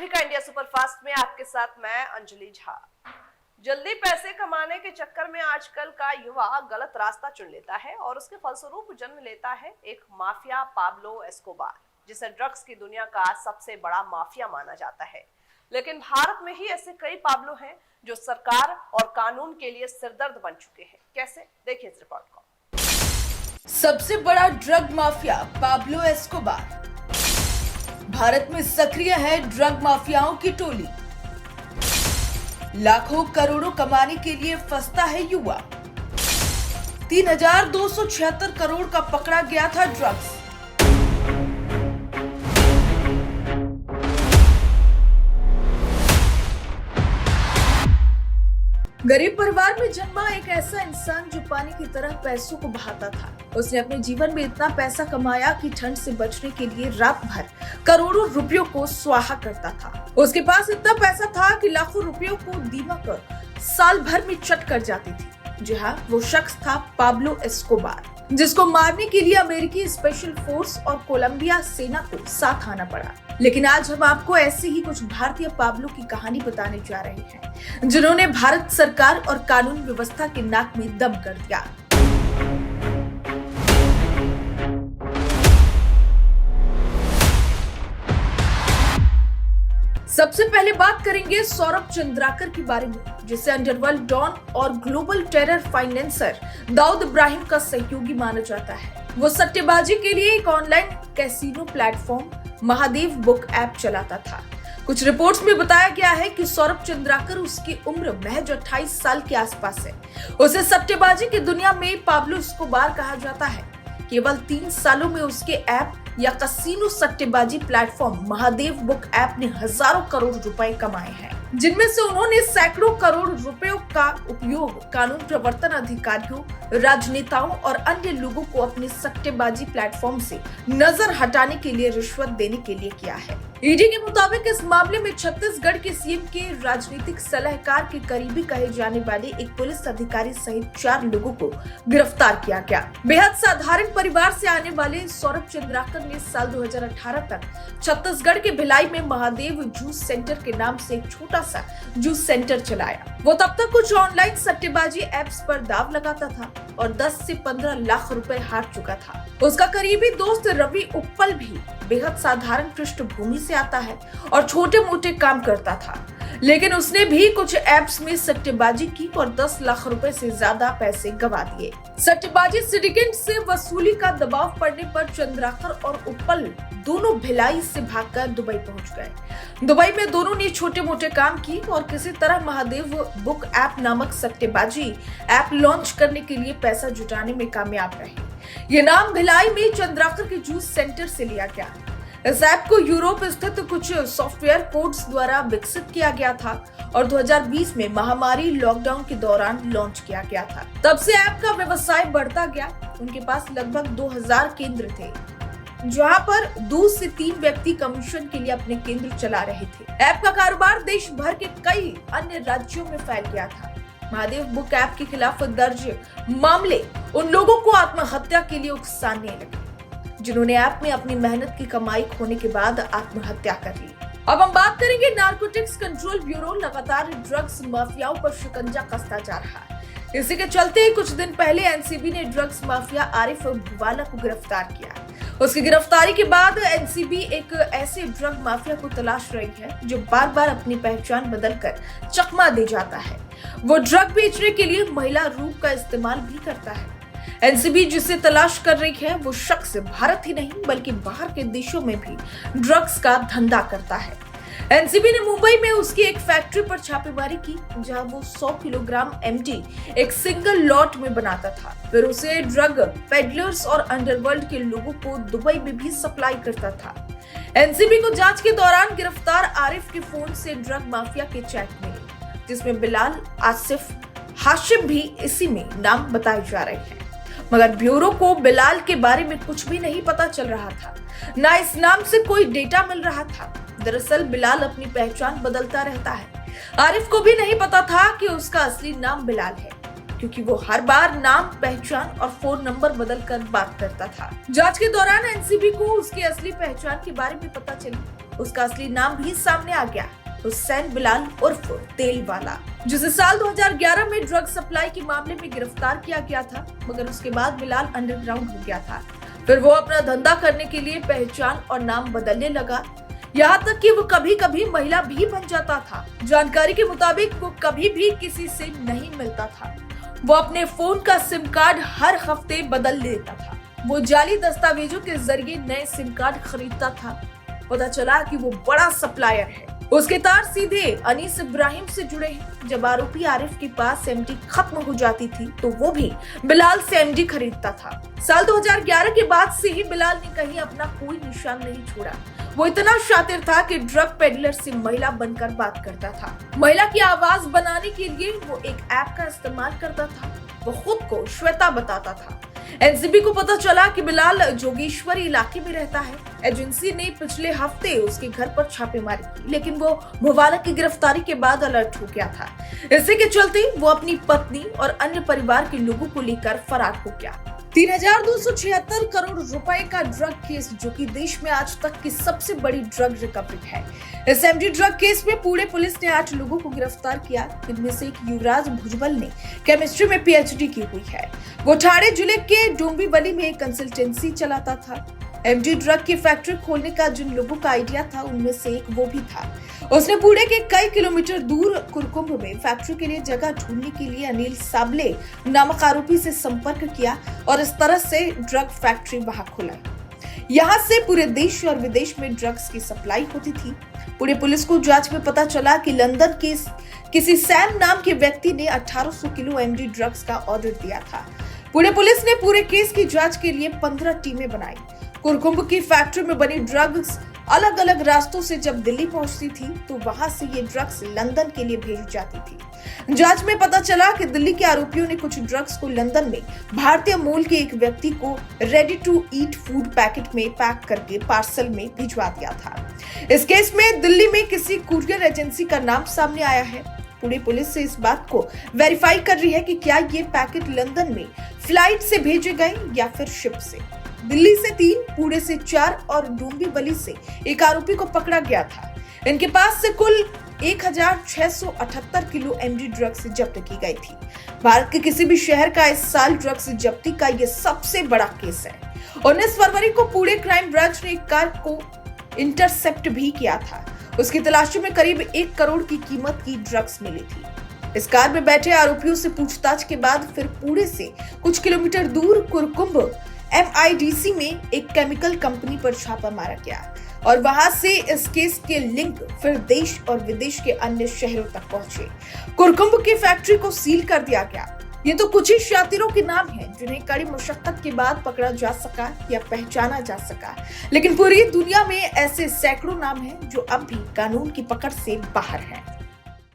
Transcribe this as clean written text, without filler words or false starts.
सुबह का India superfast में आपके साथ मैं अंजलि झा। जल्दी पैसे कमाने के चक्कर में आजकल का युवा गलत रास्ता चुन लेता है और उसके फलस्वरूप जन्म लेता है एक माफिया पाब्लो एस्कोबार, जिसे ड्रग्स की दुनिया का सबसे बड़ा माफिया माना जाता है। लेकिन भारत में ही ऐसे कई पाब्लो हैं जो सरकार और कानून के लिए सिरदर्द बन चुके हैं। कैसे, देखिए इस रिपोर्ट को। सबसे बड़ा drug mafia Pablo Escobar. Bharat में सक्रिय है ड्रग माफियाओं की टोली। लाखों करोड़ों कमाने के लिए फंसता है युवा। 3,276 करोड़ का पकड़ा गया था ड्रग्स। गरीब परिवार में जन्मा एक ऐसा इंसान जो पानी की तरह पैसों को बहाता था। उसने अपने जीवन में इतना पैसा कमाया कि ठंड से बचने के लिए रात भर करोड़ों रुपयों को स्वाहा करता था। उसके पास इतना पैसा था कि लाखों रुपयों को दीमक साल भर में चट कर जाती थी। जी हाँ, वो शख्स था पाब्लो एस्कोबार, जिसको मारने के लिए अमेरिकी स्पेशल फोर्स और कोलंबिया सेना को साथ आना पड़ा। लेकिन आज हम आपको ऐसे ही कुछ भारतीय पाब्लो की कहानी बताने जा रहे हैं, जिन्होंने भारत सरकार और कानून व्यवस्था के नाक में दम कर दिया। सबसे पहले बात करेंगे सौरभ चंद्राकर के बारे में, जिसे अंडरवर्ल्ड डॉन और global terror financer Dawood Ibrahim का सहयोगी माना जाता है। वो सट्टेबाजी के लिए एक online casino platform Mahadev book app चलाता था। कुछ रिपोर्ट्स में बताया गया है कि सौरभ चंद्राकर, उसकी उम्र महज 28 साल के आसपास है। उसे सट्टेबाजी की दुनिया में पाब्लो एस्कोबार कहा जाता है। केवल 3 सालों में उसके ऐप या कसीनो सट्टेबाजी प्लेटफॉर्म महादेव बुक ऐप ने हजारों करोड़ रुपए कमाए हैं, जिनमें से उन्होंने सैकड़ों करोड़ रुपयों का उपयोग कानून प्रवर्तन अधिकारियों, राजनेताओं और अन्य लोगों को अपने सट्टेबाजी प्लेटफॉर्म से नजर हटाने के लिए रिश्वत देने के लिए किया है। ईडी के मुताबिक इस मामले में छत्तीसगढ़ के सीएम के राजनीतिक सलाहकार के करीबी कहे जाने वाले एक पुलिस अधिकारी सहित 4 लोगों को गिरफ्तार किया गया। बेहद साधारण परिवार से आने वाले सौरभ चंद्राकर ने साल 2018 तक छत्तीसगढ़ के भिलाई में महादेव जूस सेंटर के नाम से एक छोटा सा जूस सेंटर चलाया। वो तब तक कुछ ऑनलाइन सट्टेबाजी एप्स पर दाव लगाता था और 10 से 15 लाख रुपए हार चुका था। उसका करीबी दोस्त रवि उप्पल भी बेहद साधारण पृष्ठभूमि से आता है और छोटे मोटे काम करता था, लेकिन उसने भी कुछ एप्स में सट्टेबाजी की और 10 लाख रुपए से ज्यादा पैसे गंवा दिए। सट्टेबाजी सिंडिकेट से वसूली का दबाव पड़ने पर चंद्राकर और उप्पल दोनों भिलाई से भागकर दुबई पहुंच गए। दुबई में दोनों ने छोटे मोटे काम किए और किसी तरह महादेव बुक ऐप नामक सट्टेबाजी ऐप लॉन्च करने के लिए पैसा जुटाने में कामयाब रहे। ये नाम भिलाई में चंद्राकर के जूस सेंटर से लिया गया। इस ऐप को यूरोप स्थित कुछ सॉफ्टवेयर कोड्स द्वारा विकसित किया गया था और 2020 में महामारी लॉकडाउन के दौरान लॉन्च किया गया था। तब से ऐप का व्यवसाय बढ़ता गया। उनके पास लगभग 2000 केंद्र थे, जहां पर 2 से 3 व्यक्ति कमीशन के लिए अपने केंद्र चला रहे थे। ऐप का कारोबार देश भर के कई अन्य राज्यों में फैल गया था। महादेव बुक ऐप के खिलाफ दर्ज मामले उन लोगों को आत्महत्या के लिए उकसाने लगे, जिन्होंने ऐप में अपनी मेहनत की कमाई खोने के बाद आत्महत्या कर ली। अब हम बात करेंगे नारकोटिक्स कंट्रोल ब्यूरो लगातार ड्रग्स माफियाओं पर शिकंजा कसता जा रहा है। इसी के चलते कुछ दिन पहले एनसीबी ने ड्रग्स माफिया आरिफ भुवाला को गिरफ्तार किया। उसकी गिरफ्तारी के बाद एनसीबी एक ऐसे ड्रग माफिया को तलाश रही है जो बार बार अपनी पहचान बदलकर चकमा दे जाता है। वो ड्रग बेचने के लिए महिला रूप का इस्तेमाल भी करता है। एनसीबी जिसे तलाश कर रही है वो शख्स भारत ही नहीं बल्कि बाहर के देशों में भी ड्रग्स का धंधा करता है। एनसीबी ने मुंबई में उसकी एक फैक्ट्री पर छापेमारी की, जहां वो 100 किलोग्राम एमडी एक सिंगल लॉट में बनाता था। फिर उसे ड्रग पेडलर्स और अंडरवर्ल्ड के लोगों को दुबई में भी सप्लाई करता था। एनसीबी को जांच के दौरान गिरफ्तार आरिफ के फोन से ड्रग माफिया के चैट मिले, जिसमें बिलाल, आसिफ, हाशिम भी इसी में नाम बताए जा रहे हैं। मगर ब्यूरो को बिलाल के बारे में कुछ भी नहीं पता चल रहा था, ना इस नाम से कोई डेटा मिल रहा था। दरअसल बिलाल अपनी पहचान बदलता रहता है। आरिफ को भी नहीं पता था कि उसका असली नाम बिलाल है, क्योंकि वो हर बार नाम, पहचान और फोन नंबर बदलकर बात करता था। जांच के दौरान एनसीबी को उसकी असली पहचान के बारे में पता चली। उसका असली नाम भी सामने आ गया, हुसैन बिलाल उर्फ तेल वाला, जिसे साल 2011 में ड्रग सप्लाई के मामले में गिरफ्तार किया गया था। मगर उसके बाद बिलाल अंडरग्राउंड हो गया था। फिर वो अपना धंधा करने के लिए पहचान और नाम बदलने लगा, यहाँ तक कि वो कभी कभी महिला भी बन जाता था। जानकारी के मुताबिक वो कभी भी किसी से नहीं मिलता था। वो अपने फोन का सिम कार्ड हर हफ्ते बदल लेता था। वो जाली दस्तावेजों के जरिए नए सिम कार्ड खरीदता था। पता चला कि वो बड़ा सप्लायर है। उसके तार सीधे अनीस इब्राहिम से जुड़े हैं। जब आरोपी आरिफ के पास एमडी खत्म हो जाती थी तो वो भी बिलाल से एमडी खरीदता था। साल 2011 के बाद से ही बिलाल ने कहीं अपना कोई निशान नहीं छोड़ा। वो इतना शातिर था कि ड्रग पेडलर से महिला बनकर बात करता था। महिला की आवाज बनाने के लिए वो एक ऐप का इस्तेमाल करता था। वो खुद को श्वेता बताता था। एनसीबी को पता चला कि बिलाल जोगेश्वरी इलाके में रहता है। एजेंसी ने पिछले हफ्ते उसके घर पर छापेमारी की, लेकिन वो भोवाला की गिरफ्तारी के बाद अलर्ट हो गया था। इसी के चलते वो अपनी पत्नी और अन्य परिवार के लोगों को लेकर फरार हो गया। 3,276 करोड़ रुपए का ड्रग केस, जो कि देश में आज तक की सबसे बड़ी ड्रग रिकवरी है। इस एमडी ड्रग केस में पुणे पुलिस ने 8 लोगों को गिरफ्तार किया। इनमें से एक युवराज भुजबल ने केमिस्ट्री में पीएचडी की हुई है। वो ठाणे जिले के डोंबिवली में एक कंसल्टेंसी चलाता था। एमडी ड्रग की फैक्ट्री खोलने का जिन लोगों का आइडिया था, उनमें से एक वो भी था। उसने पुणे के कई किलोमीटर दूर कुरकुंभ में फैक्ट्री के लिए जगह ढूंढने के लिए अनिल साबले नामक आरोपी से संपर्क किया और इस तरह से ड्रग फैक्ट्री वहां खुलाई। यहाँ से पूरे देश और विदेश में ड्रग्स की सप्लाई होती थी। पुणे पुलिस को जांच में पता चला कि लंदन के किसी सैम नाम के व्यक्ति ने 1800 किलो एमडी ड्रग्स का ऑर्डर दिया था। पुणे पुलिस ने पूरे केस की जांच के लिए 15 टीमें बनाई। कुरकुंभ की फैक्ट्री में बनी ड्रग्स अलग अलग रास्तों से जब दिल्ली पहुंचती थी तो वहां से ये ड्रग्स लंदन के लिए भेजी जाती थी। जांच में पता चला कि दिल्ली के आरोपियों ने कुछ ड्रग्स को लंदन में भारतीय मूल के एक व्यक्ति को ready to eat food packet में पैक करके पार्सल में भिजवा दिया था। इस केस में दिल्ली में किसी कुरियर एजेंसी का नाम सामने आया है। पुणे पुलिस से इस बात को वेरीफाई कर रही है कि क्या ये पैकेट लंदन में फ्लाइट से भेजे गए या फिर शिप से। दिल्ली से 3, पुणे से 4 और डोंबिवली से एक आरोपी को पकड़ा गया था। इनके पास से कुल 1,678 किलो एमडी ड्रग्स जब्त की गई थी। भारत के किसी भी शहर का इस साल ड्रग्स जब्ती का यह सबसे बड़ा केस है। 19 फरवरी को पुणे क्राइम ब्रांच ने एक कार को इंटरसेप्ट भी किया था। उसकी तलाशी में करीब 1 करोड़ की कीमत की ड्रग्स मिली थी। इस कार में बैठे आरोपियों से पूछताछ के बाद फिर पुणे से कुछ किलोमीटर दूर कुरकुंभ MIDC में एक केमिकल कंपनी पर छापा मारा गया और वहां से इस केस के लिंक फिर देश और विदेश के अन्य शहरों तक पहुंचे। कुरकुंभ की फैक्ट्री को सील कर दिया गया। ये तो कुछ ही शातिरों के नाम हैं जिन्हें कड़ी मशक्कत के बाद पकड़ा जा सका या पहचाना जा सका, लेकिन पूरी दुनिया में ऐसे सैकड़ों नाम हैं जो अब भी कानून की पकड़ से बाहर हैं।